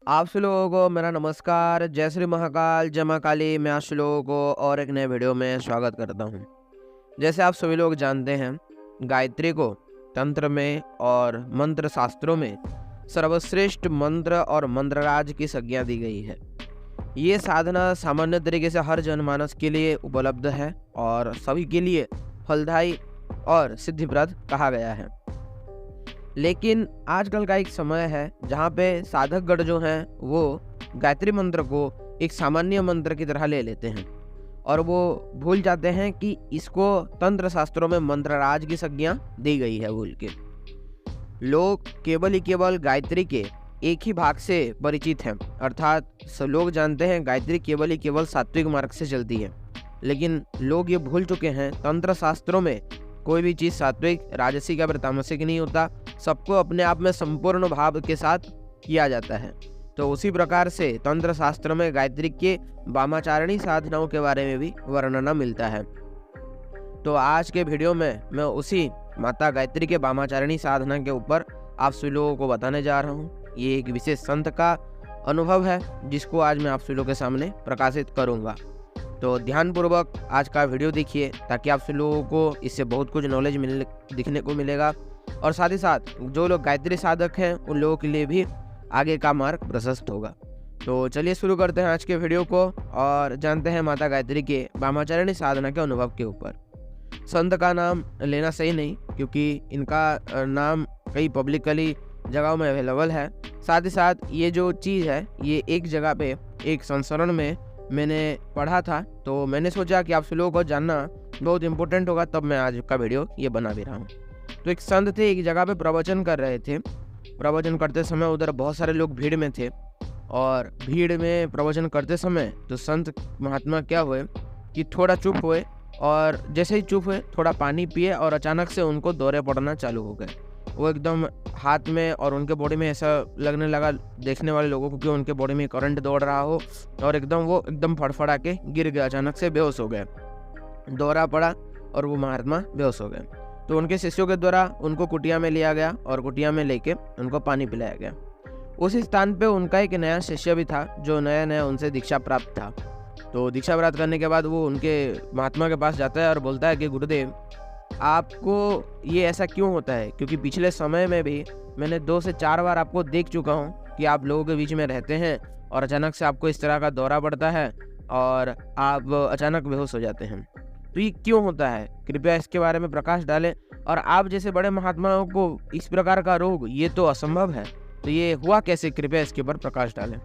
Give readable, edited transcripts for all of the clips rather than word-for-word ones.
आप सभी लोगों को मेरा नमस्कार। जय श्री महाकाल, जय माँ काली। मैं आप सभी लोगों को और एक नए वीडियो में स्वागत करता हूँ। जैसे आप सभी लोग जानते हैं, गायत्री को तंत्र में और मंत्र शास्त्रों में सर्वश्रेष्ठ मंत्र और मंत्रराज की संज्ञा दी गई है। ये साधना सामान्य तरीके से हर जनमानस के लिए उपलब्ध है और सभी के लिए फलदायी और सिद्धिप्रद कहा गया है। लेकिन आजकल का एक समय है जहाँ पे साधकगण जो हैं वो गायत्री मंत्र को एक सामान्य मंत्र की तरह ले लेते हैं और वो भूल जाते हैं कि इसको तंत्र शास्त्रों में मंत्रराज की संज्ञा दी गई है। भूल के लोग केवल ही केवल गायत्री के एक ही भाग से परिचित हैं, अर्थात लोग जानते हैं गायत्री केवल ही केवल सात्विक मार्ग से चलती है। लेकिन लोग ये भूल चुके हैं, तंत्र शास्त्रों में कोई भी चीज़ सात्विक, राजसिक या तामसिक नहीं होता। सबको अपने आप में संपूर्ण भाव के साथ किया जाता है। तो उसी प्रकार से तंत्र शास्त्र में गायत्री के वामाचारणी साधनाओं के बारे में भी वर्णना मिलता है। तो आज के वीडियो में मैं उसी माता गायत्री के वामाचारणी साधना के ऊपर आप सभी लोगों को बताने जा रहा हूँ। ये एक विशेष संत का अनुभव है जिसको आज मैं आप सभी लोगों के सामने प्रकाशित करूँगा। तो ध्यानपूर्वक आज का वीडियो देखिए ताकि आप सभी लोगों को इससे बहुत कुछ नॉलेज दिखने को मिलेगा और साथ ही साथ जो लोग गायत्री साधक हैं उन लोगों के लिए भी आगे का मार्ग प्रशस्त होगा। तो चलिए शुरू करते हैं आज के वीडियो को और जानते हैं माता गायत्री के वामाचारणी साधना के अनुभव के ऊपर। संत का नाम लेना सही नहीं क्योंकि इनका नाम कई पब्लिकली जगहों में अवेलेबल है। साथ ही साथ ये जो चीज़ है ये एक जगह पे एक संस्करण में मैंने पढ़ा था, तो मैंने सोचा कि आप सभी लोगों को जानना बहुत इम्पोर्टेंट होगा, तब मैं आज का वीडियो ये बना भी रहा हूँ। तो एक संत थे, एक जगह पे प्रवचन कर रहे थे। प्रवचन करते समय उधर बहुत सारे लोग भीड़ में थे और भीड़ में प्रवचन करते समय तो संत महात्मा क्या हुए कि थोड़ा चुप हुए और जैसे ही चुप हुए थोड़ा पानी पिए और अचानक से उनको दौरे पड़ना चालू हो गए। वो एकदम हाथ में और उनके बॉडी में ऐसा लगने लगा देखने वाले लोगों को कि उनके बॉडी में करंट दौड़ रहा हो और वो एकदम फड़फड़ा के गिर गए, अचानक से बेहोश हो गए। दौरा पड़ा और वो महात्मा बेहोश हो गए। तो उनके शिष्यों के द्वारा उनको कुटिया में लिया गया और कुटिया में लेके उनको पानी पिलाया गया। उस स्थान पे उनका एक नया शिष्य भी था जो नया नया उनसे दीक्षा प्राप्त था। तो दीक्षा प्राप्त करने के बाद वो उनके महात्मा के पास जाता है और बोलता है कि गुरुदेव, आपको ये ऐसा क्यों होता है? क्योंकि पिछले समय में भी मैंने 2 से 4 बार आपको देख चुका हूँ कि आप लोगों के बीच में रहते हैं और अचानक से आपको इस तरह का दौरा पड़ता है और आप अचानक बेहोश हो जाते हैं। तो ये क्यों होता है? कृपया इसके बारे में प्रकाश डालें। और आप जैसे बड़े महात्माओं को इस प्रकार का रोग ये तो असंभव है, तो ये हुआ कैसे? कृपया इसके ऊपर प्रकाश डालें।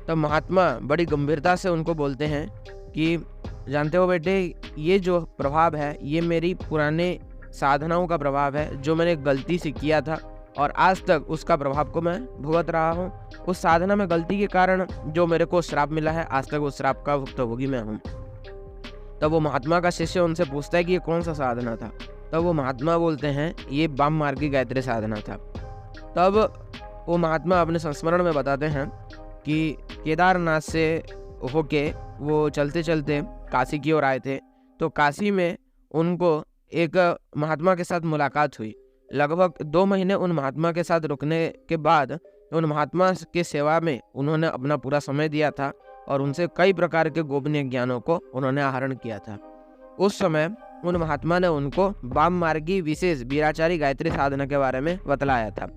तब महात्मा बड़ी गंभीरता से उनको बोलते हैं कि जानते हो बेटे, ये जो प्रभाव है ये मेरी पुराने साधनाओं का प्रभाव है जो मैंने गलती से किया था और आज तक उसका प्रभाव को मैं भुगत रहा हूँ। उस साधना में गलती के कारण जो मेरे को श्राप मिला है, आज तक उस श्राप का भुक्तभोगी मैं हूँ। तब वो महात्मा का शिष्य उनसे पूछता है कि ये कौन सा साधना था? तब वो महात्मा बोलते हैं ये वाम मार्गी गायत्री साधना था। तब वो महात्मा अपने संस्मरण में बताते हैं कि केदारनाथ से होके वो चलते चलते काशी की ओर आए थे। तो काशी में उनको एक महात्मा के साथ मुलाकात हुई। लगभग 2 महीने उन महात्मा के साथ रुकने के बाद उन महात्मा के सेवा में उन्होंने अपना पूरा समय दिया था और उनसे कई प्रकार के गोपनीय ज्ञानों को उन्होंने आहरण किया था। उस समय उन महात्मा ने उनको वाम मार्गी विशेष वीराचारी गायत्री साधना के बारे में बतलाया था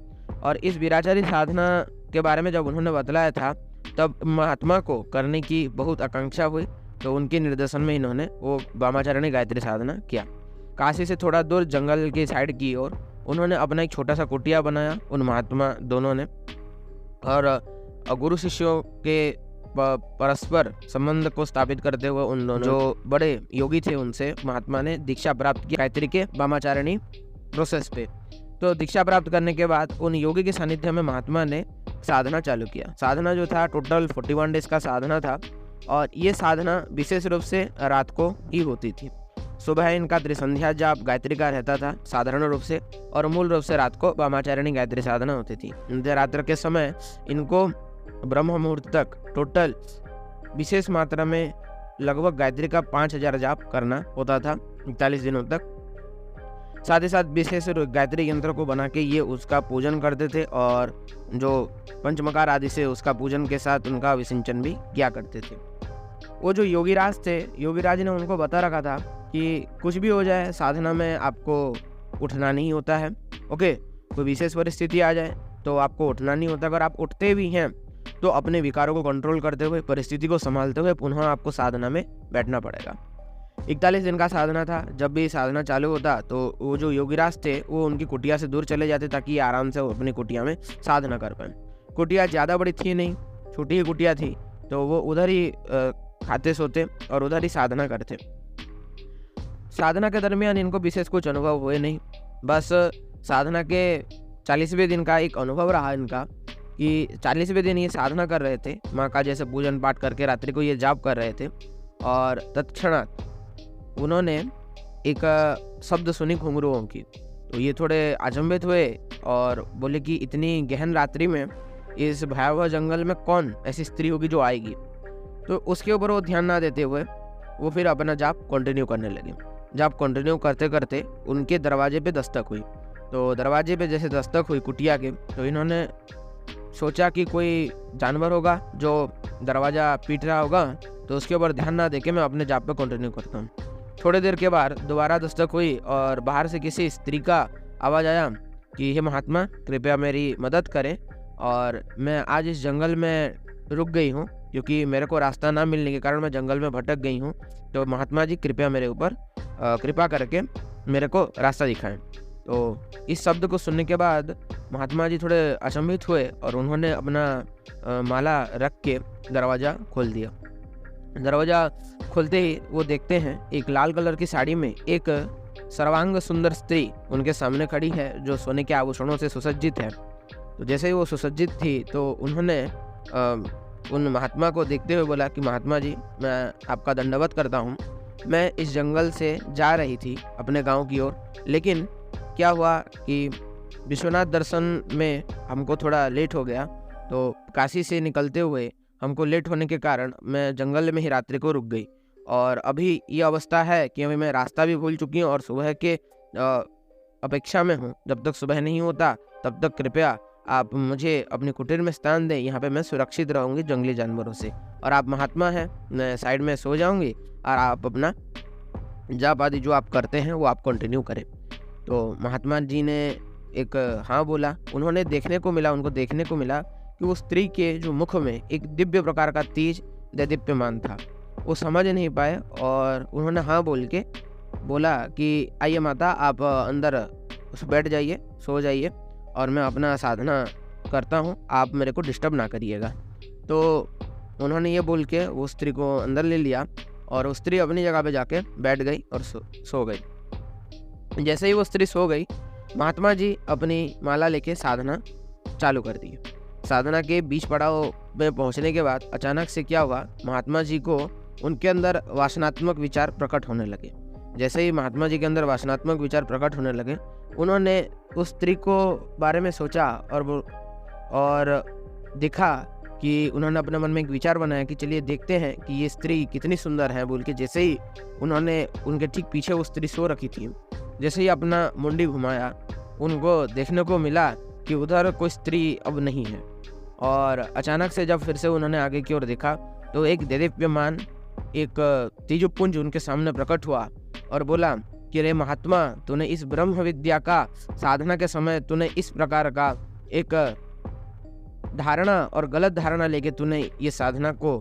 और इस वीराचारी साधना के बारे में जब उन्होंने बतलाया था तब महात्मा को करने की बहुत आकांक्षा हुई। तो उनके निर्देशन में इन्होंने वो वामाचारणी गायत्री साधना किया। काशी से थोड़ा दूर जंगल की साइड की ओर उन्होंने अपना एक छोटा सा कुटिया बनाया उन महात्मा दोनों ने, और गुरु शिष्यों के परस्पर संबंध को स्थापित करते हुए उन दोनों जो बड़े योगी थे उनसे महात्मा ने दीक्षा प्राप्त की गायत्री के वामाचारणी प्रोसेस पे। तो दीक्षा प्राप्त करने के बाद उन योगी के सानिध्य में महात्मा ने साधना चालू किया। साधना जो था टोटल 41 डेज का साधना था और ये साधना विशेष रूप से रात को ही होती थी। सुबह इनका त्रिसंध्या जाप गायत्री का रहता था साधारण रूप से और मूल रूप से रात को वामाचारणी गायत्री साधना होती थी। रात्र के समय इनको ब्रह्म मुहूर्त तक टोटल विशेष मात्रा में लगभग गायत्री का 5000 जाप करना होता था 41 दिनों तक। साथ ही साथ विशेष गायत्री यंत्र को बना के ये उसका पूजन करते थे और जो पंचमकार आदि से उसका पूजन के साथ उनका विसिंचन भी किया करते थे। वो जो योगीराज थे, योगीराज ने उनको बता रखा था कि कुछ भी हो जाए साधना में आपको उठना नहीं होता है। ओके, कोई विशेष परिस्थिति आ जाए तो आपको उठना नहीं होता। अगर आप उठते भी हैं तो अपने विकारों को कंट्रोल करते हुए, परिस्थिति को संभालते हुए पुनः आपको साधना में बैठना पड़ेगा। 41 दिन का साधना था। जब भी साधना चालू होता तो वो जो योगीराज थे वो उनकी कुटिया से दूर चले जाते ताकि ये आराम से वो अपनी कुटिया में साधना कर पाए। कुटिया ज़्यादा बड़ी थी नहीं, छोटी ही कुटिया थी, तो वो उधर ही खाते सोते और उधर ही साधना करते। साधना के दरमियान इनको विशेष कुछ अनुभव हुए नहीं। बस साधना के 40वें दिन का एक अनुभव रहा इनका कि 40वें दिन ये साधना कर रहे थे, माँ का जैसे पूजन पाठ करके रात्रि को ये जाप कर रहे थे और तत्क्षणात उन्होंने एक शब्द सुनी घुंघरुओं की। तो ये थोड़े अचंभित हुए और बोले कि इतनी गहन रात्रि में इस भयावह जंगल में कौन ऐसी स्त्री होगी जो आएगी। तो उसके ऊपर वो ध्यान ना देते हुए वो फिर अपना जाप कंटिन्यू करने लगे। जाप कंटिन्यू करते करते उनके दरवाजे पे दस्तक हुई। तो दरवाजे पे जैसे दस्तक हुई कुटिया के, तो इन्होंने सोचा कि कोई जानवर होगा जो दरवाज़ा पीट रहा होगा, तो उसके ऊपर ध्यान ना देके मैं अपने जाप पे कंटिन्यू करता हूँ। थोड़ी देर के बाद दोबारा दस्तक हुई और बाहर से किसी स्त्री का आवाज़ आया कि हे महात्मा, कृपया मेरी मदद करें और मैं आज इस जंगल में रुक गई हूँ क्योंकि मेरे को रास्ता ना मिलने के कारण मैं जंगल में भटक गई हूँ। तो महात्मा जी कृपया मेरे ऊपर कृपा करके मेरे को रास्ता दिखाएं। तो इस शब्द को सुनने के बाद महात्मा जी थोड़े अचंभित हुए और उन्होंने अपना माला रख के दरवाज़ा खोल दिया। दरवाज़ा खोलते ही वो देखते हैं एक लाल कलर की साड़ी में एक सर्वांग सुंदर स्त्री उनके सामने खड़ी है जो सोने के आभूषणों से सुसज्जित है। तो जैसे ही वो सुसज्जित थी तो उन्होंने उन महात्मा को देखते हुए बोला कि महात्मा जी, मैं आपका दंडवत करता हूँ। मैं इस जंगल से जा रही थी अपने गांव की ओर, लेकिन क्या हुआ कि विश्वनाथ दर्शन में हमको थोड़ा लेट हो गया। तो काशी से निकलते हुए हमको लेट होने के कारण मैं जंगल में ही रात्रि को रुक गई और अभी ये अवस्था है कि अभी मैं रास्ता भी भूल चुकी हूँ और सुबह के अपेक्षा में हूँ। जब तक सुबह नहीं होता तब तक कृपया आप मुझे अपनी कुटीर में स्थान दें, यहाँ पे मैं सुरक्षित रहूँगी जंगली जानवरों से। और आप महात्मा हैं, मैं साइड में सो जाऊँगी और आप अपना जाप आदि जो आप करते हैं वो आप कंटिन्यू करें। तो महात्मा जी ने एक हाँ बोला। उन्होंने उनको देखने को मिला कि वो स्त्री के जो मुख में एक दिव्य प्रकार का तेज दैदीप्यमान था। वो समझ नहीं पाए और उन्होंने हाँ बोल के बोला कि आइए माता, आप अंदर बैठ जाइए, सो जाइए और मैं अपना साधना करता हूँ, आप मेरे को डिस्टर्ब ना करिएगा। तो उन्होंने ये बोल के वो स्त्री को अंदर ले लिया और वो स्त्री अपनी जगह पे जाके बैठ गई और सो गई। जैसे ही वो स्त्री सो गई, महात्मा जी अपनी माला लेके साधना चालू कर दी। साधना के बीच पड़ाव में पहुंचने के बाद अचानक से क्या हुआ, महात्मा जी को उनके अंदर वासनात्मक विचार प्रकट होने लगे। जैसे ही महात्मा जी के अंदर वासनात्मक विचार प्रकट होने लगे, उन्होंने उस स्त्री को बारे में सोचा और देखा कि उन्होंने अपने मन में एक विचार बनाया कि चलिए देखते हैं कि ये स्त्री कितनी सुंदर है बोल के। जैसे ही उन्होंने उनके ठीक पीछे वो स्त्री सो रखी थी, जैसे ही अपना मुंडी घुमाया, उनको देखने को मिला कि उधर कोई स्त्री अब नहीं है। और अचानक से जब फिर से उन्होंने आगे की ओर देखा तो एक दैदीप्यमान एक तेजोपुंज उनके सामने प्रकट हुआ और बोला कि रे महात्मा, तूने इस ब्रह्म विद्या का साधना के समय तूने इस प्रकार का एक धारणा और गलत धारणा लेके तूने ये साधना को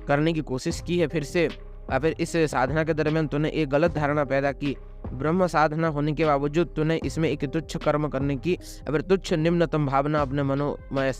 करने की कोशिश की है फिर से, या फिर इस साधना के दरमियान तूने एक गलत धारणा पैदा की। ब्रह्म साधना होने के बावजूद तूने इसमें एक तुच्छ कर्म करने की या फिर तुच्छ निम्नतम भावना अपने मनोमय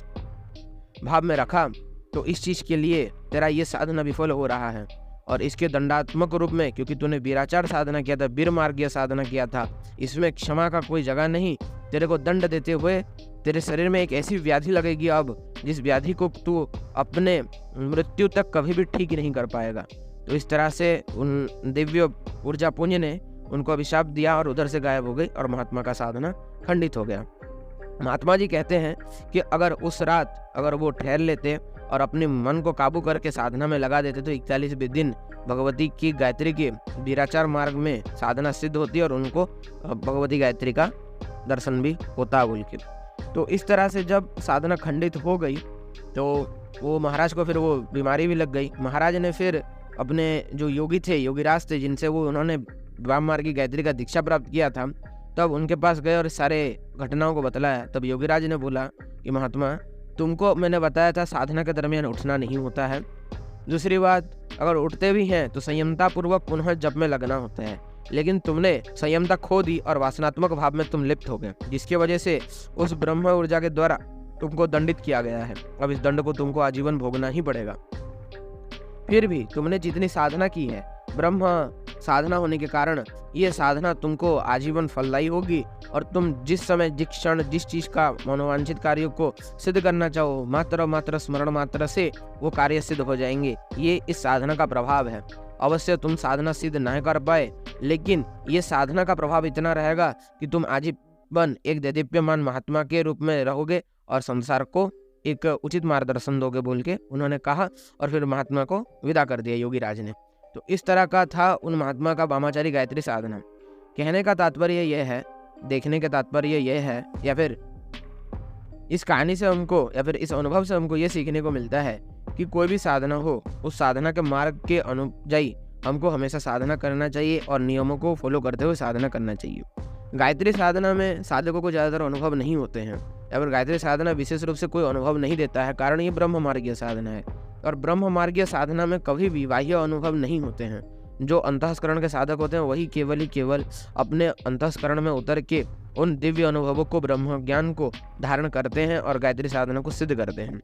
भाव में रखा, तो इस चीज के लिए तेरा ये साधना विफल हो रहा है। और इसके दंडात्मक रूप में, क्योंकि तूने वीराचार साधना किया था, वीर मार्गीय साधना किया था, इसमें क्षमा का कोई जगह नहीं। तेरे को दंड देते हुए तेरे शरीर में एक ऐसी व्याधि लगेगी अब, जिस व्याधि को तू अपने मृत्यु तक कभी भी ठीक नहीं कर पाएगा। तो इस तरह से उन दिव्य ऊर्जा पुंज ने उनको अभिशाप दिया और उधर से गायब हो गई और महात्मा का साधना खंडित हो गया। महात्मा जी कहते हैं कि अगर उस रात अगर वो ठहर लेते और अपने मन को काबू करके साधना में लगा देते तो 41वें दिन भगवती की गायत्री के वीराचार मार्ग में साधना सिद्ध होती है और उनको भगवती गायत्री का दर्शन भी होता बोल के। तो इस तरह से जब साधना खंडित हो गई तो वो महाराज को फिर वो बीमारी भी लग गई। महाराज ने फिर अपने जो योगी थे, योगीराज थे, जिनसे वो उन्होंने वाम मार्ग की गायत्री का दीक्षा प्राप्त किया था, तब उनके पास गए और सारे घटनाओं को बतलाया। तब योगीराज ने बोला कि महात्मा, तुमको मैंने बताया था साधना के दरमियान उठना नहीं होता है। दूसरी बात, अगर उठते भी हैं तो संयमता पूर्वक पुनः जप में लगना होता है, लेकिन तुमने संयमता खो दी और वासनात्मक भाव में तुम लिप्त हो गए, जिसकी वजह से उस ब्रह्म ऊर्जा के द्वारा तुमको दंडित किया गया है। अब इस दंड को तुमको आजीवन भोगना ही पड़ेगा। फिर भी तुमने जितनी साधना की है, ब्रह्म साधना होने के कारण ये साधना तुमको आजीवन फलदायी होगी और तुम जिस समय, जिस क्षण, जिस चीज का मनोवांछित कार्यों को सिद्ध करना चाहो, मात्र मात्र स्मरण मात्र से वो कार्य सिद्ध हो जाएंगे। ये इस साधना का प्रभाव है। अवश्य तुम साधना सिद्ध नहीं कर पाए, लेकिन ये साधना का प्रभाव इतना रहेगा कि तुम आजीवन एक देदीप्यमान महात्मा के रूप में रहोगे और संसार को एक उचित मार्गदर्शन दोगे बोल के उन्होंने कहा और फिर महात्मा को विदा कर दिया योगीराज ने। तो इस तरह का था उन महात्मा का वामाचारी गायत्री साधना। कहने का तात्पर्य यह है, देखने का तात्पर्य यह है, या फिर इस कहानी से हमको, या फिर इस अनुभव से हमको ये सीखने को मिलता है कि कोई भी साधना हो, उस साधना के मार्ग के अनुयायी हमको हमेशा साधना करना चाहिए और नियमों को फॉलो करते हुए साधना करना चाहिए। गायत्री साधना में साधकों को ज़्यादातर अनुभव नहीं होते हैं, या फिर गायत्री साधना विशेष रूप से कोई अनुभव नहीं देता है, कारण ये ब्रह्म मार्गीय साधना है। और ब्रह्म मार्गीय साधना में कभी भी बाह्य अनुभव नहीं होते हैं। जो अंतःस्करण के साधक होते हैं वही केवल अपने अंतःस्करण में उतर के उन दिव्य अनुभवों को, ब्रह्म ज्ञान को धारण करते हैं और गायत्री साधना को सिद्ध करते हैं।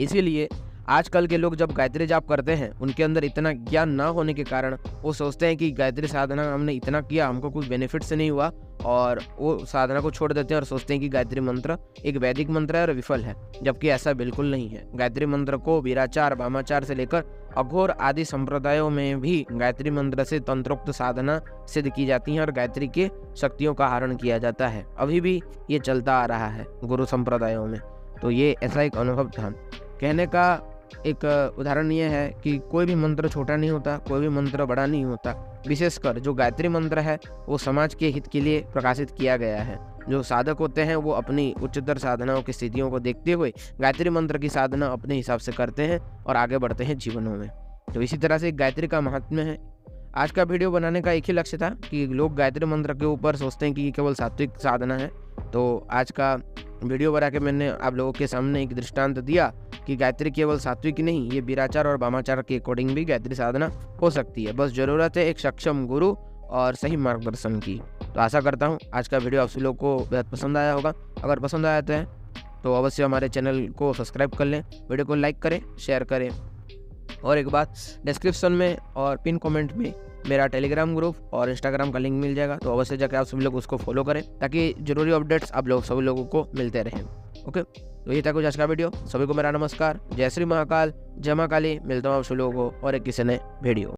इसीलिए आजकल के लोग जब गायत्री जाप करते हैं, उनके अंदर इतना ज्ञान ना होने के कारण वो सोचते हैं कि गायत्री साधना हमने इतना किया, हमको कुछ बेनिफिट से नहीं हुआ, और वो साधना को छोड़ देते हैं और सोचते हैं कि गायत्री मंत्र एक वैदिक मंत्र है और विफल है, जबकि ऐसा बिल्कुल नहीं है। गायत्री मंत्र को वीराचार, वामाचार से लेकर अघोर आदि संप्रदायों में भी गायत्री मंत्र से तंत्रोक्त साधना सिद्ध की जाती है और गायत्री के शक्तियों का हरण किया जाता है। अभी भी ये चलता आ रहा है गुरु संप्रदायों में। तो ये ऐसा एक अनुभव था। कहने का एक उदाहरण ये है कि कोई भी मंत्र छोटा नहीं होता, कोई भी मंत्र बड़ा नहीं होता। विशेषकर जो गायत्री मंत्र है वो समाज के हित के लिए प्रकाशित किया गया है। जो साधक होते हैं वो अपनी उच्चतर साधनाओं की स्थितियों को देखते हुए गायत्री मंत्र की साधना अपने हिसाब से करते हैं और आगे बढ़ते हैं जीवनों में। तो इसी तरह से गायत्री का महात्म्य है। आज का वीडियो बनाने का एक ही लक्ष्य था कि लोग गायत्री मंत्र के ऊपर सोचते हैं कि ये केवल सात्विक साधना है। तो आज का वीडियो बना के मैंने आप लोगों के सामने एक दृष्टांत दिया कि गायत्री केवल सात्विक नहीं, ये वीराचार और वामाचार के अकॉर्डिंग भी गायत्री साधना हो सकती है। बस जरूरत है एक सक्षम गुरु और सही मार्गदर्शन की। तो आशा करता हूँ आज का वीडियो आप सभी लोग को बेहद पसंद आया होगा। अगर पसंद आया तो अवश्य हमारे चैनल को सब्सक्राइब कर लें, वीडियो को लाइक करें, शेयर करें। और एक बात, डिस्क्रिप्शन में और पिन कमेंट में मेरा टेलीग्राम ग्रुप और इंस्टाग्राम का लिंक मिल जाएगा, तो अवश्य जाकर आप सभी लोग उसको फॉलो करें ताकि जरूरी अपडेट्स आप लोग सभी लोगों को मिलते रहें। ओके, तो ये था कुछ आज का वीडियो। सभी को मेरा नमस्कार, जय श्री महाकाल, जय मां काली। मिलता हूँ आप सभी लोगों को और एक किसी नए वीडियो।